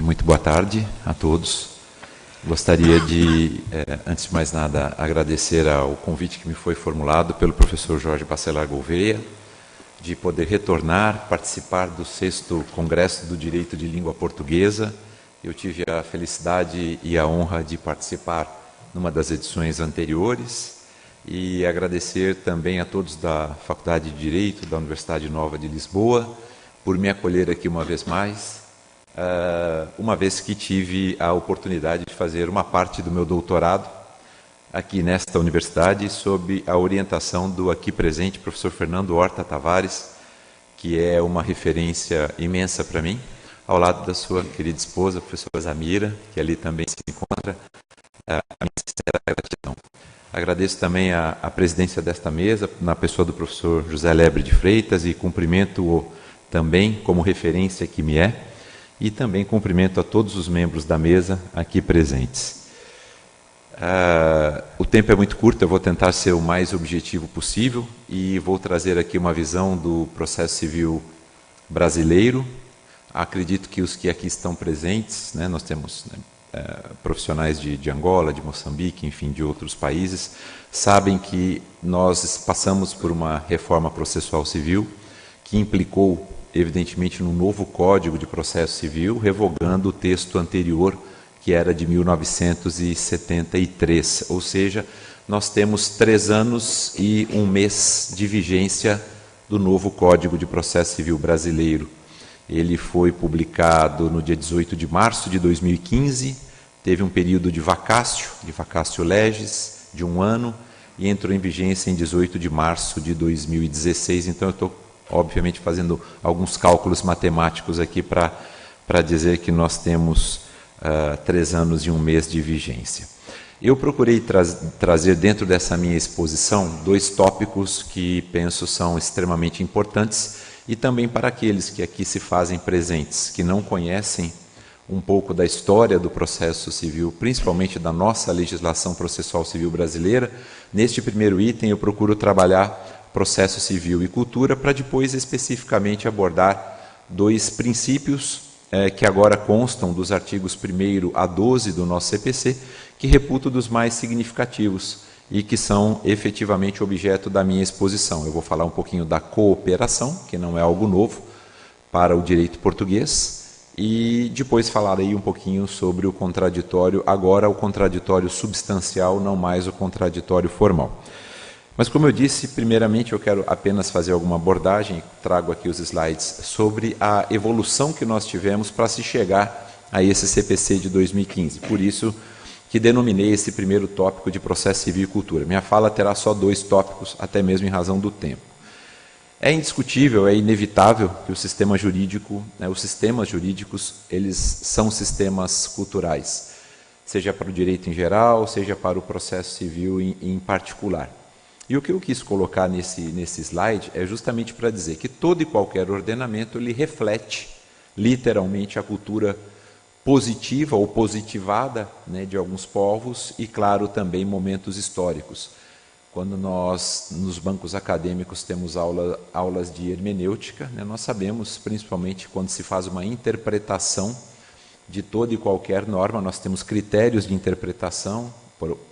Muito boa tarde a todos. Gostaria de, antes de mais nada, agradecer ao convite que me foi formulado pelo professor Jorge Bacelar Gouveia, de poder retornar, participar do 6º Congresso do Direito de Língua Portuguesa. Eu tive a felicidade e a honra de participar numa das edições anteriores e agradecer também a todos da Faculdade de Direito da Universidade Nova de Lisboa por me acolher aqui uma vez mais, uma vez que tive a oportunidade de fazer uma parte do meu doutorado aqui nesta universidade, sob a orientação do aqui presente professor Fernando Horta Tavares, que é uma referência imensa para mim, ao lado da sua querida esposa, professora Zamira, que ali também se encontra, a minha sincera gratidão. Agradeço também a presidência desta mesa, na pessoa do professor José Lebre de Freitas, e cumprimento-o também como referência que me é, e também cumprimento a todos os membros da mesa aqui presentes. O tempo é muito curto, eu vou tentar ser o mais objetivo possível e vou trazer aqui uma visão do processo civil brasileiro. Acredito que os que aqui estão presentes, nós temos profissionais de Angola, de Moçambique, enfim, de outros países, sabem que nós passamos por uma reforma processual civil que implicou, evidentemente, no novo Código de Processo Civil, revogando o texto anterior, que era de 1973. Ou seja, nós temos 3 anos e 1 mês de vigência do novo Código de Processo Civil brasileiro. Ele foi publicado no dia 18 de março de 2015, teve um período de vacácio legis, de 1 ano, e entrou em vigência em 18 de março de 2016. Então, eu estou, obviamente, fazendo alguns cálculos matemáticos aqui para dizer que nós temos 3 anos e 1 mês de vigência. Eu procurei trazer dentro dessa minha exposição 2 tópicos que penso são extremamente importantes e também para aqueles que aqui se fazem presentes, que não conhecem um pouco da história do processo civil, principalmente da nossa legislação processual civil brasileira. Neste primeiro item eu procuro trabalhar processo civil e cultura para depois especificamente abordar 2 princípios que agora constam dos artigos 1º a 12 do nosso CPC, que reputo dos mais significativos e que são efetivamente objeto da minha exposição. Eu vou falar um pouquinho da cooperação, que não é algo novo para o direito português, e depois falarei um pouquinho sobre o contraditório, agora o contraditório substancial, não mais o contraditório formal. Mas, como eu disse, primeiramente eu quero apenas fazer alguma abordagem, trago aqui os slides, sobre a evolução que nós tivemos para se chegar a esse CPC de 2015. Por isso que denominei esse primeiro tópico de processo civil e cultura. Minha fala terá só 2 tópicos, até mesmo em razão do tempo. É indiscutível, é inevitável que o sistema jurídico, os sistemas jurídicos, eles são sistemas culturais, seja para o direito em geral, seja para o processo civil em particular. E o que eu quis colocar nesse slide é justamente para dizer que todo e qualquer ordenamento ele reflete literalmente a cultura positiva ou positivada de alguns povos e, claro, também momentos históricos. Quando nós, nos bancos acadêmicos, temos aulas de hermenêutica, nós sabemos, principalmente quando se faz uma interpretação de toda e qualquer norma, nós temos critérios de interpretação,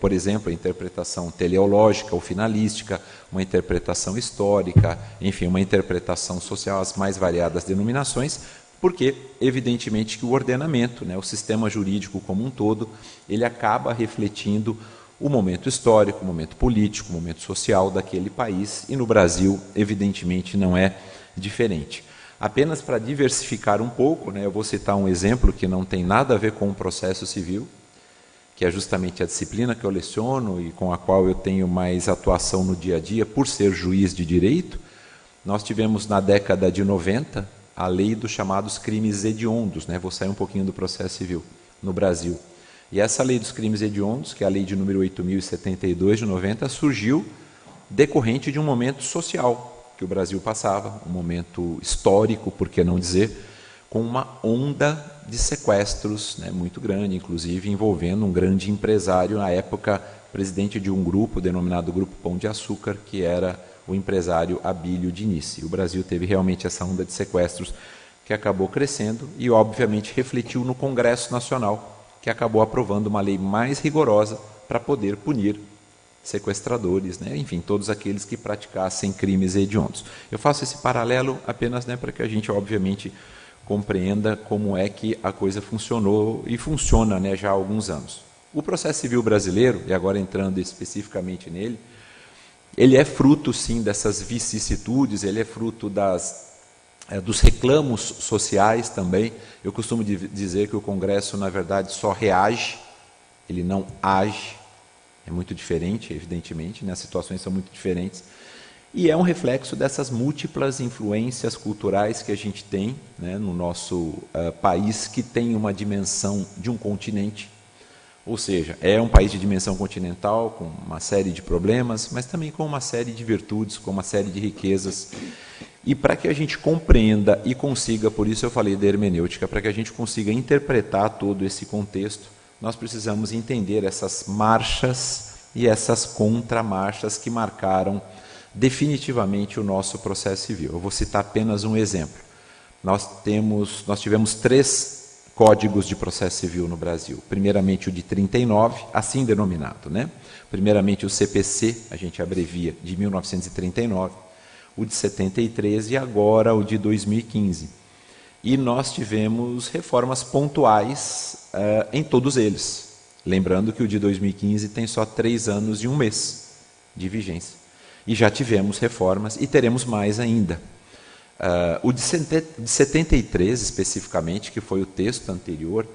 por exemplo, a interpretação teleológica ou finalística, uma interpretação histórica, enfim, uma interpretação social, as mais variadas denominações, porque, evidentemente, que o ordenamento, o sistema jurídico como um todo, ele acaba refletindo o momento histórico, o momento político, o momento social daquele país, e no Brasil, evidentemente, não é diferente. Apenas para diversificar um pouco, eu vou citar um exemplo que não tem nada a ver com o processo civil, que é justamente a disciplina que eu leciono e com a qual eu tenho mais atuação no dia a dia, por ser juiz de direito. Nós tivemos na década de 90 a lei dos chamados crimes hediondos, vou sair um pouquinho do processo civil, no Brasil. E essa lei dos crimes hediondos, que é a lei de número 8.072 de 90, surgiu decorrente de um momento social que o Brasil passava, um momento histórico, por que não dizer, com uma onda de sequestros muito grande, inclusive envolvendo um grande empresário, na época presidente de um grupo denominado Grupo Pão de Açúcar, que era o empresário Abílio Diniz. O Brasil teve realmente essa onda de sequestros que acabou crescendo e, obviamente, refletiu no Congresso Nacional, que acabou aprovando uma lei mais rigorosa para poder punir sequestradores, né? Enfim, todos aqueles que praticassem crimes hediondos. Eu faço esse paralelo apenas, né, para que a gente, obviamente, compreenda como é que a coisa funcionou e funciona, né, já há alguns anos. O processo civil brasileiro, e agora entrando especificamente nele, ele é fruto, sim, dessas vicissitudes, ele é fruto dos reclamos sociais também. Eu costumo dizer que o Congresso, na verdade, só reage, ele não age. É muito diferente, evidentemente, né? As situações são muito diferentes. E é um reflexo dessas múltiplas influências culturais que a gente tem, né, no nosso país, que tem uma dimensão de um continente. Ou seja, é um país de dimensão continental, com uma série de problemas, mas também com uma série de virtudes, com uma série de riquezas. E para que a gente compreenda e consiga, por isso eu falei da hermenêutica, para que a gente consiga interpretar todo esse contexto, nós precisamos entender essas marchas e essas contramarchas que marcaram definitivamente o nosso processo civil. Eu vou citar apenas um exemplo. Nós tivemos 3 códigos de processo civil no Brasil. Primeiramente o de 39, assim denominado, né? Primeiramente o CPC, a gente abrevia, de 1939, o de 73 e agora o de 2015. E nós tivemos reformas pontuais em todos eles. Lembrando que o de 2015 tem só 3 anos e 1 mês de vigência. E já tivemos reformas e teremos mais ainda. O de 73, especificamente, que foi o texto anterior,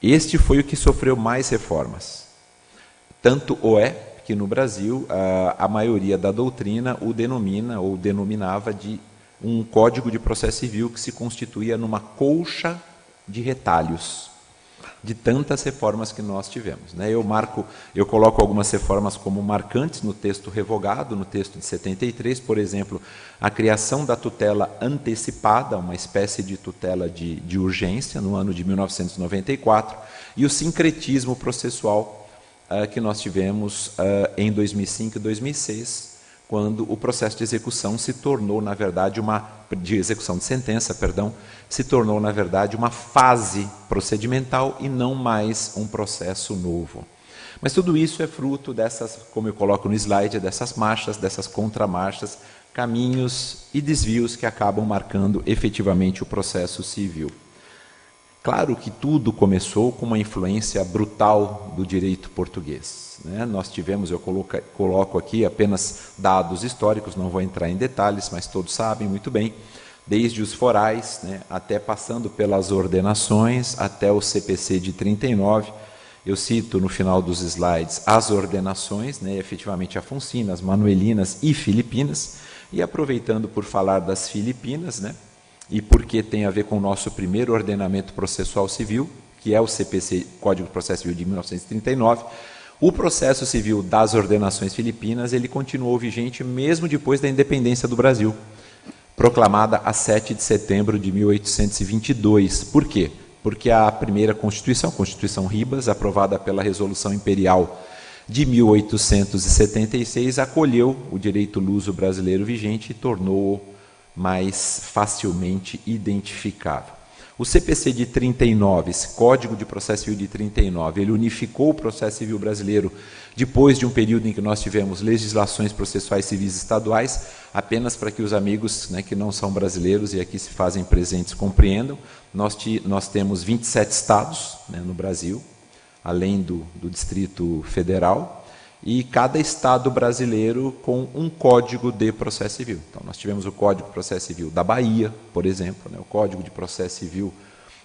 este foi o que sofreu mais reformas. Tanto o é que no Brasil a maioria da doutrina o denomina ou denominava de um código de processo civil que se constituía numa colcha de retalhos, de tantas reformas que nós tivemos, né? Eu coloco algumas reformas como marcantes no texto revogado, no texto de 73, por exemplo, a criação da tutela antecipada, uma espécie de tutela de urgência, no ano de 1994, e o sincretismo processual que nós tivemos em 2005 e 2006, quando o processo de execução se tornou, na verdade, de execução de sentença, perdão, se tornou, na verdade, uma fase procedimental e não mais um processo novo. Mas tudo isso é fruto dessas, como eu coloco no slide, dessas marchas, dessas contramarchas, caminhos e desvios que acabam marcando efetivamente o processo civil. Claro que tudo começou com uma influência brutal do direito português, né? Nós tivemos, eu coloco aqui apenas dados históricos, não vou entrar em detalhes, mas todos sabem muito bem, desde os forais, né, até passando pelas ordenações, até o CPC de 39, eu cito no final dos slides as ordenações, né, efetivamente afonsinas, manuelinas e filipinas, e aproveitando por falar das Filipinas, né, e porque tem a ver com o nosso primeiro ordenamento processual civil, que é o CPC, Código de Processo Civil de 1939, o processo civil das ordenações filipinas, ele continuou vigente mesmo depois da independência do Brasil, proclamada a 7 de setembro de 1822. Por quê? Porque a primeira Constituição, a Constituição Ribas, aprovada pela Resolução Imperial de 1876, acolheu o direito luso brasileiro vigente e tornou-o mais facilmente identificável. O CPC de 39, esse Código de Processo Civil de 39, ele unificou o processo civil brasileiro depois de um período em que nós tivemos legislações processuais civis estaduais, apenas para que os amigos, né, que não são brasileiros e aqui se fazem presentes compreendam, nós temos 27 estados, né, no Brasil, além do Distrito Federal, e cada estado brasileiro com um código de processo civil. Então, nós tivemos o Código de Processo Civil da Bahia, por exemplo, né, o Código de Processo Civil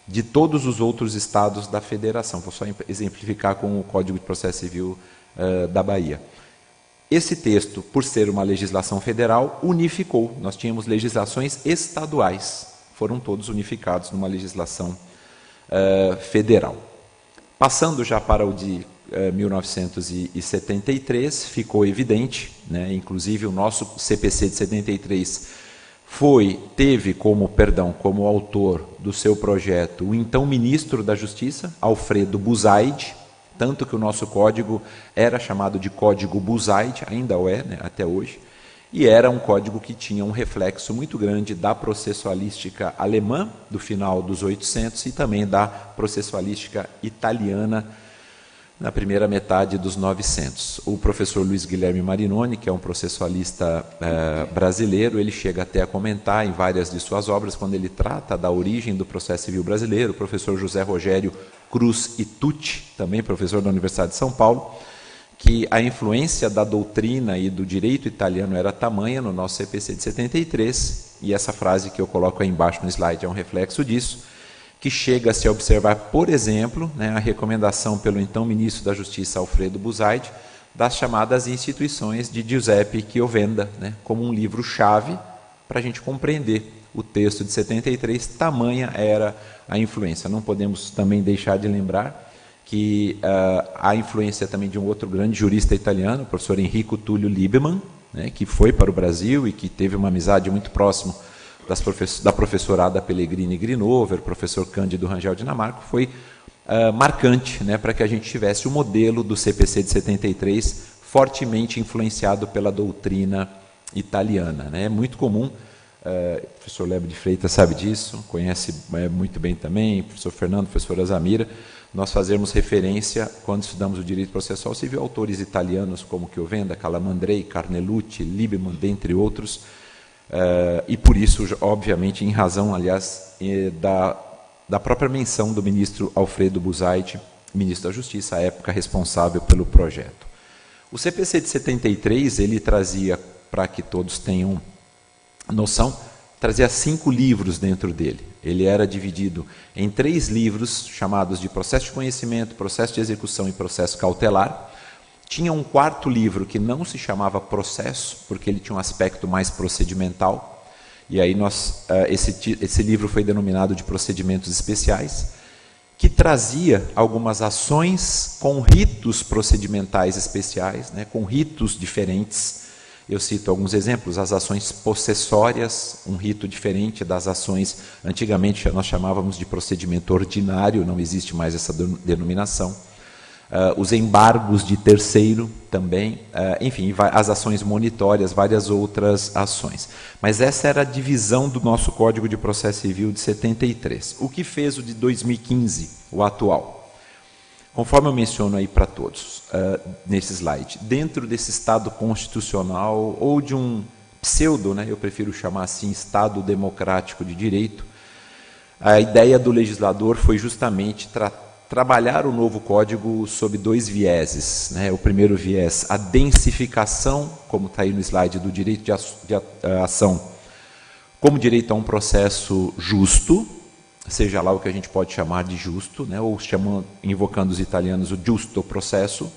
de todos os outros estados da federação. Vou só exemplificar com o Código de Processo Civil da Bahia. Esse texto, por ser uma legislação federal, unificou. Nós tínhamos legislações estaduais, foram todos unificados numa legislação federal. Passando já para o de 1973, ficou evidente, né, inclusive o nosso CPC de 73 teve como autor do seu projeto o então ministro da Justiça, Alfredo Buzaide, tanto que o nosso código era chamado de Código Buzaide, ainda o é, né, até hoje, e era um código que tinha um reflexo muito grande da processualística alemã, do final dos 800, e também da processualística italiana, na primeira metade dos 900. O professor Luiz Guilherme Marinoni, que é um processualista brasileiro, ele chega até a comentar em várias de suas obras, quando ele trata da origem do processo civil brasileiro. O professor José Rogério Cruz Itucci, também professor da Universidade de São Paulo, que a influência da doutrina e do direito italiano era tamanha no nosso CPC de 73, e essa frase que eu coloco aí embaixo no slide é um reflexo disso, que chega-se a observar, por exemplo, a recomendação pelo então ministro da Justiça, Alfredo Busaide, das chamadas instituições de Giuseppe Chiovenda, como um livro-chave para a gente compreender o texto de 73, tamanha era a influência. Não podemos também deixar de lembrar que a influência também de um outro grande jurista italiano, o professor Enrico Tullio Lieberman, que foi para o Brasil e que teve uma amizade muito próxima da professora Ada Pellegrini Grinover, professor Cândido Rangel Dinamarco, foi marcante para que a gente tivesse o modelo do CPC de 73 fortemente influenciado pela doutrina italiana. É muito comum, o professor Lebo de Freitas sabe disso, conhece muito bem também, o professor Fernando, a professora Zamira, nós fazermos referência, quando estudamos o direito processual civil, autores italianos como Chiovenda, Calamandrei, Carnelucci, Lieberman, dentre outros, e por isso, obviamente, em razão, aliás, da própria menção do ministro Alfredo Busaide, ministro da Justiça, à época responsável pelo projeto. O CPC de 73, ele trazia, para que todos tenham noção, trazia 5 livros dentro dele. Ele era dividido em 3 livros, chamados de processo de conhecimento, processo de execução e processo cautelar. Tinha um 4º livro que não se chamava processo, porque ele tinha um aspecto mais procedimental, e aí esse livro foi denominado de procedimentos especiais, que trazia algumas ações com ritos procedimentais especiais, com ritos diferentes. Eu cito alguns exemplos: as ações possessórias, um rito diferente das ações, antigamente nós chamávamos de procedimento ordinário, não existe mais essa denominação. Os embargos de terceiro também, enfim, as ações monitórias, várias outras ações. Mas essa era a divisão do nosso Código de Processo Civil de 73. O que fez o de 2015, o atual? Conforme eu menciono aí para todos, nesse slide, dentro desse Estado constitucional, ou de um pseudo, eu prefiro chamar assim, Estado democrático de direito, a ideia do legislador foi justamente trabalhar o novo código sob 2 vieses. O primeiro viés, a densificação, como está aí no slide, do direito de ação, como direito a um processo justo, seja lá o que a gente pode chamar de justo, ou invocando os italianos o giusto processo,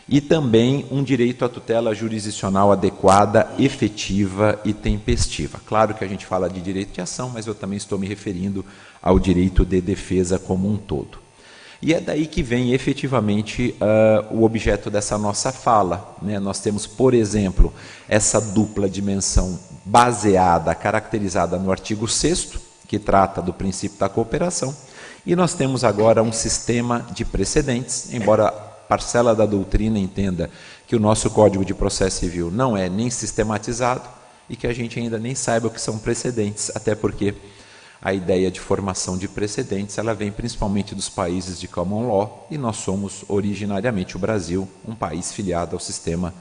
e também um direito à tutela jurisdicional adequada, efetiva e tempestiva. Claro que a gente fala de direito de ação, mas eu também estou me referindo ao direito de defesa como um todo. E é daí que vem efetivamente o objeto dessa nossa fala. Nós temos, por exemplo, essa dupla dimensão baseada, caracterizada no artigo 6º, que trata do princípio da cooperação, e nós temos agora um sistema de precedentes, embora parcela da doutrina entenda que o nosso Código de Processo Civil não é nem sistematizado e que a gente ainda nem saiba o que são precedentes, até porque a ideia de formação de precedentes, ela vem principalmente dos países de common law, e nós somos originariamente, o Brasil, um país filiado ao sistema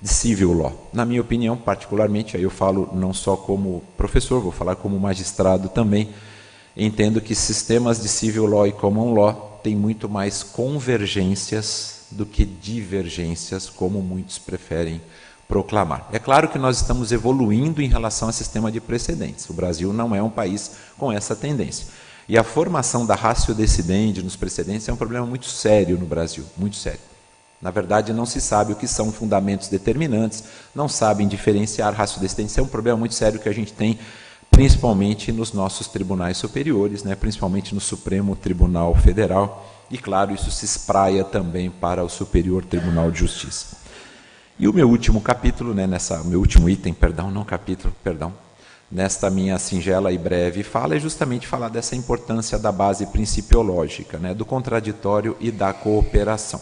de civil law. Na minha opinião, particularmente, aí eu falo não só como professor, vou falar como magistrado também, entendo que sistemas de civil law e common law têm muito mais convergências do que divergências, como muitos preferem proclamar. É claro que nós estamos evoluindo em relação ao sistema de precedentes. O Brasil não é um país com essa tendência. E a formação da ratio decidendi nos precedentes é um problema muito sério no Brasil, muito sério. Na verdade, não se sabe o que são fundamentos determinantes, não sabem diferenciar ratio decidendi. Isso é um problema muito sério que a gente tem, principalmente nos nossos tribunais superiores, principalmente no Supremo Tribunal Federal, e claro, isso se espraia também para o Superior Tribunal de Justiça. E o meu último capítulo, meu último item, nesta minha singela e breve fala, é justamente falar dessa importância da base principiológica, do contraditório e da cooperação.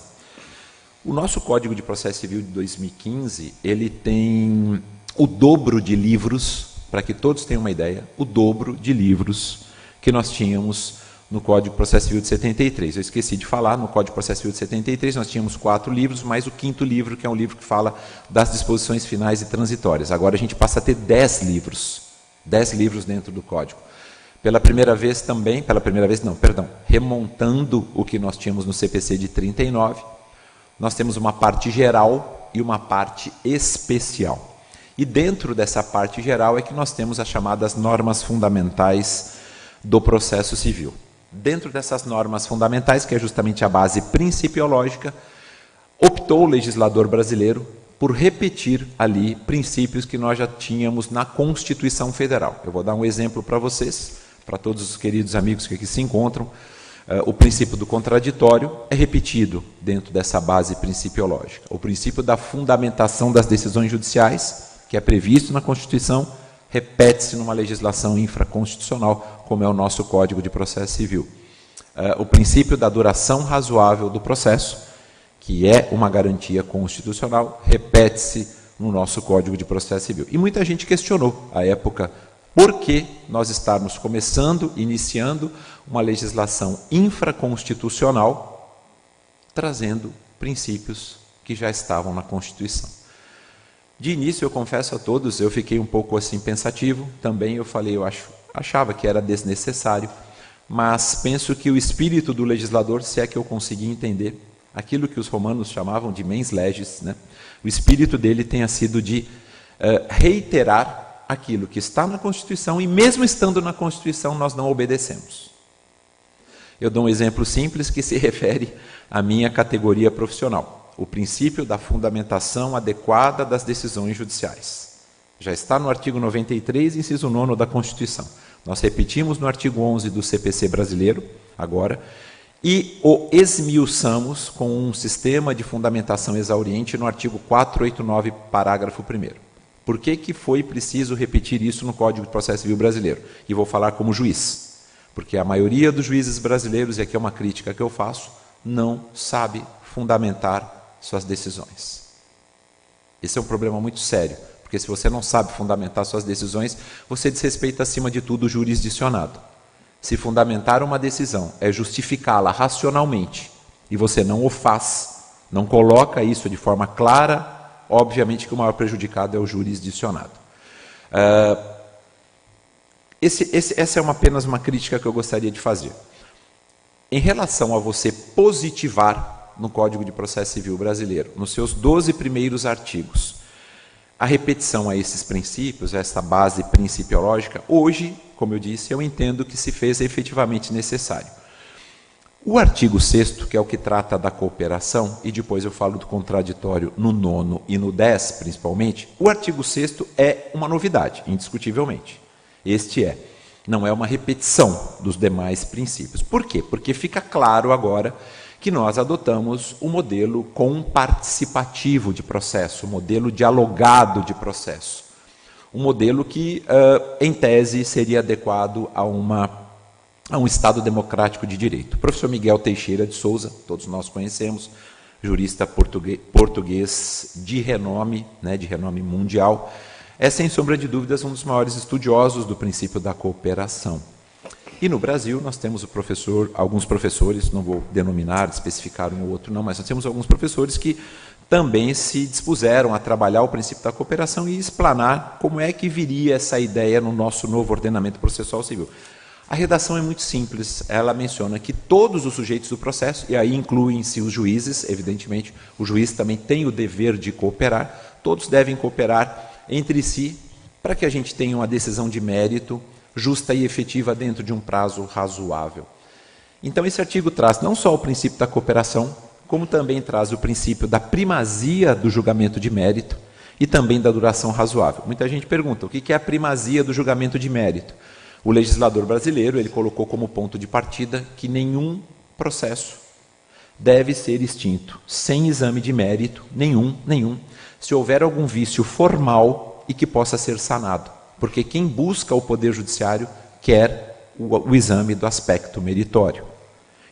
O nosso Código de Processo Civil de 2015, ele tem o dobro de livros, para que todos tenham uma ideia, o dobro de livros que nós tínhamos no Código de Processo Civil de 73. Eu esqueci de falar, no Código de Processo Civil de 73 nós tínhamos 4 livros, mais o 5º livro, que é um livro que fala das disposições finais e transitórias. Agora a gente passa a ter 10 livros dentro do Código. Remontando o que nós tínhamos no CPC de 39, nós temos uma parte geral e uma parte especial. E dentro dessa parte geral é que nós temos as chamadas normas fundamentais do processo civil. Dentro dessas normas fundamentais, que é justamente a base principiológica, optou o legislador brasileiro por repetir ali princípios que nós já tínhamos na Constituição Federal. Eu vou dar um exemplo para vocês, para todos os queridos amigos que aqui se encontram. O princípio do contraditório é repetido dentro dessa base principiológica. O princípio da fundamentação das decisões judiciais, que é previsto na Constituição, repete-se numa legislação infraconstitucional, como é o nosso Código de Processo Civil. O princípio da duração razoável do processo, que é uma garantia constitucional, repete-se no nosso Código de Processo Civil. E muita gente questionou, à época, por que nós estamos iniciando uma legislação infraconstitucional, trazendo princípios que já estavam na Constituição. De início, eu confesso a todos, eu fiquei um pouco assim pensativo, também eu falei, achava que era desnecessário, mas penso que o espírito do legislador, se é que eu consegui entender, aquilo que os romanos chamavam de mens legis, né? O espírito dele tenha sido de reiterar aquilo que está na Constituição, e mesmo estando na Constituição, nós não obedecemos. Eu dou um exemplo simples que se refere à minha categoria profissional. O princípio da fundamentação adequada das decisões judiciais. Já está no artigo 93, inciso 9 da Constituição. Nós repetimos no artigo 11 do CPC brasileiro, agora, e o esmiuçamos com um sistema de fundamentação exauriente no artigo 489, parágrafo 1º. Por que foi preciso repetir isso no Código de Processo Civil brasileiro? E vou falar como juiz. Porque a maioria dos juízes brasileiros, e aqui é uma crítica que eu faço, não sabe fundamentar suas decisões. Esse é um problema muito sério, porque se você não sabe fundamentar suas decisões, você desrespeita, acima de tudo, o jurisdicionado. Se fundamentar uma decisão é justificá-la racionalmente, e você não o faz, não coloca isso de forma clara, obviamente que o maior prejudicado é o jurisdicionado. Essa é apenas uma crítica que eu gostaria de fazer. Em relação a você positivar no Código de Processo Civil brasileiro, nos seus 12 primeiros artigos, a repetição a esses princípios, a essa base principiológica, hoje, como eu disse, eu entendo que se fez efetivamente necessário. O artigo 6º, que é o que trata da cooperação, e depois eu falo do contraditório no 9º e no 10º, principalmente, o artigo 6º é uma novidade, indiscutivelmente. Não é uma repetição dos demais princípios. Por quê? Porque fica claro agora que nós adotamos o modelo comparticipativo de processo, o modelo dialogado de processo. Um modelo que, em tese, seria adequado a um Estado democrático de direito. O professor Miguel Teixeira de Souza, todos nós conhecemos, jurista português de renome mundial, é, sem sombra de dúvidas, um dos maiores estudiosos do princípio da cooperação. E no Brasil nós temos alguns professores, não vou denominar, especificar um ou outro não, mas nós temos alguns professores que também se dispuseram a trabalhar o princípio da cooperação e explanar como é que viria essa ideia no nosso novo ordenamento processual civil. A redação é muito simples, ela menciona que todos os sujeitos do processo, e aí incluem-se os juízes, evidentemente, o juiz também tem o dever de cooperar, todos devem cooperar entre si para que a gente tenha uma decisão de mérito justa e efetiva dentro de um prazo razoável. Então, esse artigo traz não só o princípio da cooperação, como também traz o princípio da primazia do julgamento de mérito e também da duração razoável. Muita gente pergunta, o que é a primazia do julgamento de mérito? O legislador brasileiro, ele colocou como ponto de partida que nenhum processo deve ser extinto sem exame de mérito, nenhum, se houver algum vício formal e que possa ser sanado. Porque quem busca o Poder Judiciário quer o exame do aspecto meritório.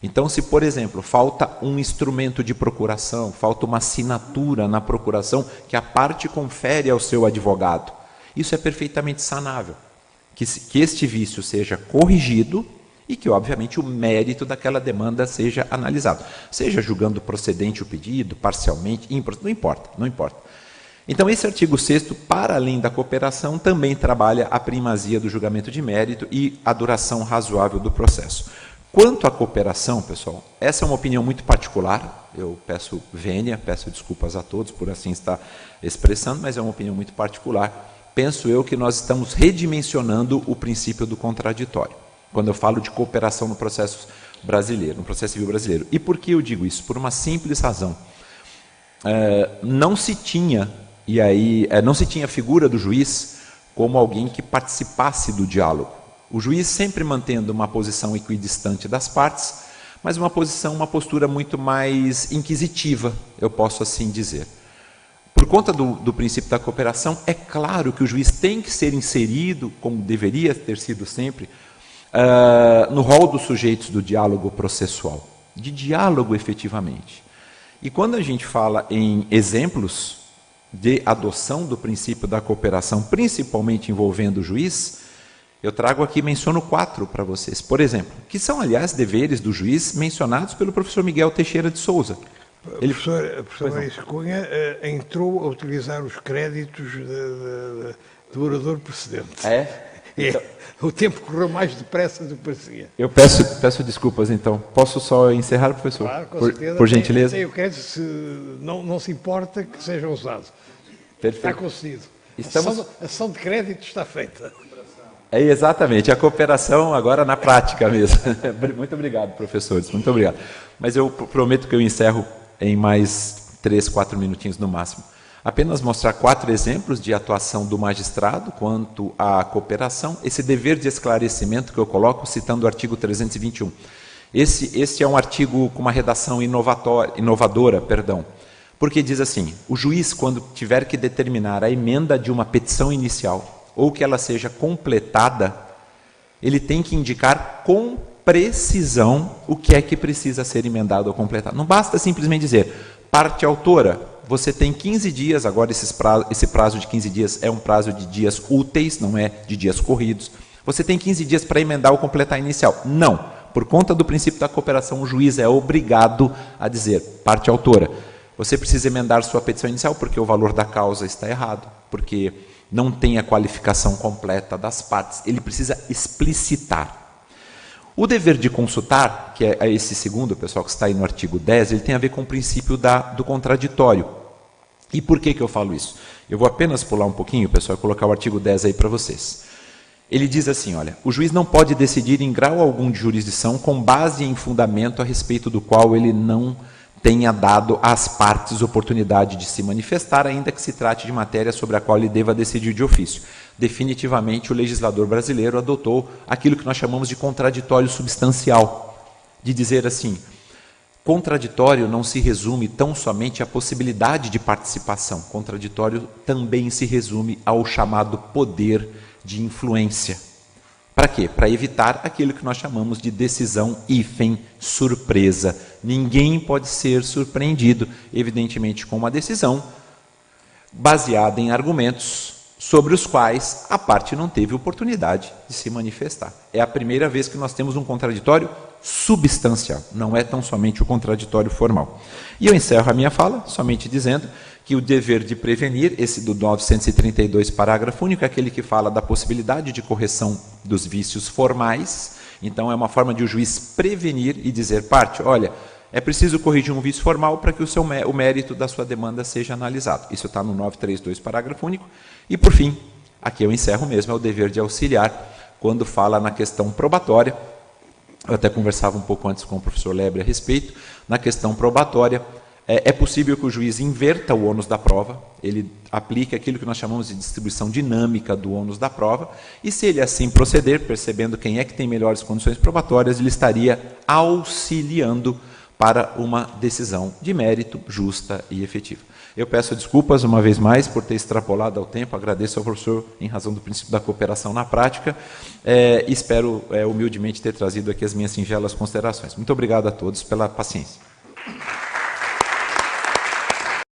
Então, se, por exemplo, falta um instrumento de procuração, falta uma assinatura na procuração que a parte confere ao seu advogado, isso é perfeitamente sanável. Que este vício seja corrigido e que, obviamente, o mérito daquela demanda seja analisado. Seja julgando procedente o pedido, parcialmente, não importa, não importa. Então, esse artigo 6º, para além da cooperação, também trabalha a primazia do julgamento de mérito e a duração razoável do processo. Quanto à cooperação, pessoal, essa é uma opinião muito particular, eu peço vênia, peço desculpas a todos por assim estar expressando, mas é uma opinião muito particular. Penso eu que nós estamos redimensionando o princípio do contraditório, quando eu falo de cooperação no processo brasileiro, no processo civil brasileiro. E por que eu digo isso? Por uma simples razão. Não se tinha a figura do juiz como alguém que participasse do diálogo. O juiz sempre mantendo uma posição equidistante das partes, mas uma postura muito mais inquisitiva, eu posso assim dizer. Por conta do princípio da cooperação, é claro que o juiz tem que ser inserido, como deveria ter sido sempre, no rol dos sujeitos do diálogo processual, de diálogo efetivamente. E quando a gente fala em exemplos de adoção do princípio da cooperação, principalmente envolvendo o juiz, eu trago aqui, menciono 4 para vocês. Por exemplo, que são, aliás, deveres do juiz mencionados pelo professor Miguel Teixeira de Souza. Professor Maurício Cunha entrou a utilizar os créditos do orador precedente. Então, o tempo correu mais depressa do que parecia. Eu peço desculpas, então. Posso só encerrar, professor? Claro, com certeza. Por gentileza. Tem o crédito, não se importa que seja usado. Perfeito. Está concedido. A ação de crédito está feita. Exatamente, a cooperação agora na prática mesmo. Muito obrigado, professores, muito obrigado. Mas eu prometo que eu encerro em mais 3, 4 minutinhos no máximo. Apenas mostrar 4 exemplos de atuação do magistrado quanto à cooperação, esse dever de esclarecimento que eu coloco citando o artigo 321. Esse é um artigo com uma redação inovadora, porque diz assim, o juiz, quando tiver que determinar a emenda de uma petição inicial, ou que ela seja completada, ele tem que indicar com precisão o que é que precisa ser emendado ou completado. Não basta simplesmente dizer, parte autora, você tem 15 dias, agora esse prazo de 15 dias é um prazo de dias úteis, não é de dias corridos. Você tem 15 dias para emendar ou completar a inicial. Não, por conta do princípio da cooperação, o juiz é obrigado a dizer, parte autora, você precisa emendar sua petição inicial porque o valor da causa está errado, porque não tem a qualificação completa das partes, ele precisa explicitar. O dever de consultar, que é esse segundo, pessoal, que está aí no artigo 10, ele tem a ver com o princípio do contraditório. E por que eu falo isso? Eu vou apenas pular um pouquinho, pessoal, e colocar o artigo 10 aí para vocês. Ele diz assim, olha, o juiz não pode decidir em grau algum de jurisdição com base em fundamento a respeito do qual ele não tenha dado às partes oportunidade de se manifestar, ainda que se trate de matéria sobre a qual ele deva decidir de ofício. Definitivamente, o legislador brasileiro adotou aquilo que nós chamamos de contraditório substancial, de dizer assim, contraditório não se resume tão somente à possibilidade de participação, contraditório também se resume ao chamado poder de influência. Para quê? Para evitar aquilo que nós chamamos de decisão hífen surpresa. Ninguém pode ser surpreendido, evidentemente, com uma decisão baseada em argumentos sobre os quais a parte não teve oportunidade de se manifestar. É a primeira vez que nós temos um contraditório substancial, não é tão somente o contraditório formal. E eu encerro a minha fala somente dizendo que o dever de prevenir, esse do 932, parágrafo único, é aquele que fala da possibilidade de correção dos vícios formais. Então, é uma forma de o juiz prevenir e dizer, parte, olha, é preciso corrigir um vício formal para que o mérito da sua demanda seja analisado. Isso está no 932, parágrafo único. E, por fim, aqui eu encerro mesmo, é o dever de auxiliar, quando fala na questão probatória. Eu até conversava um pouco antes com o professor Lebre a respeito. Na questão probatória, é possível que o juiz inverta o ônus da prova, ele aplique aquilo que nós chamamos de distribuição dinâmica do ônus da prova, e se ele assim proceder, percebendo quem é que tem melhores condições probatórias, ele estaria auxiliando para uma decisão de mérito, justa e efetiva. Eu peço desculpas uma vez mais por ter extrapolado ao tempo, agradeço ao professor em razão do princípio da cooperação na prática, espero humildemente ter trazido aqui as minhas singelas considerações. Muito obrigado a todos pela paciência.